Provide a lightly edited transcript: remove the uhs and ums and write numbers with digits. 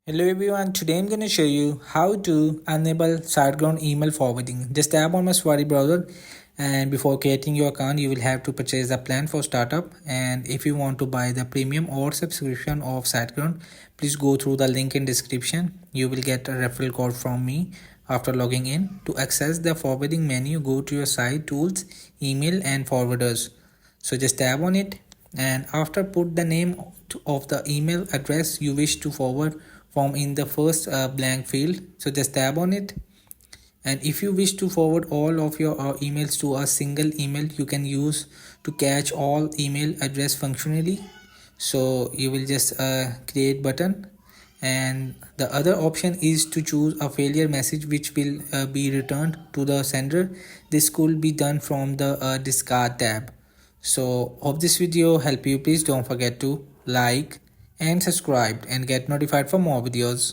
Hello everyone, today I'm going to show you how to enable siteground email forwarding. Just tap on my Safari browser, and before creating your account you will have to purchase the plan for startup. And if you want to buy the premium or subscription of siteground, please go through the link in description. You will get a referral code from me after logging in. To access the forwarding menu, go to your site tools, email and forwarders. So just tap on it, and after put the name of the email address you wish to forward from in the first blank field. So just tap on it, and if you wish to forward all of your emails to a single email, you can use to catch all email address functionally. So you will just create button, and the other option is to choose a failure message which will be returned to the sender. This could be done from the discard tab. So hope this video help you. Please don't forget to like and subscribe and get notified for more videos.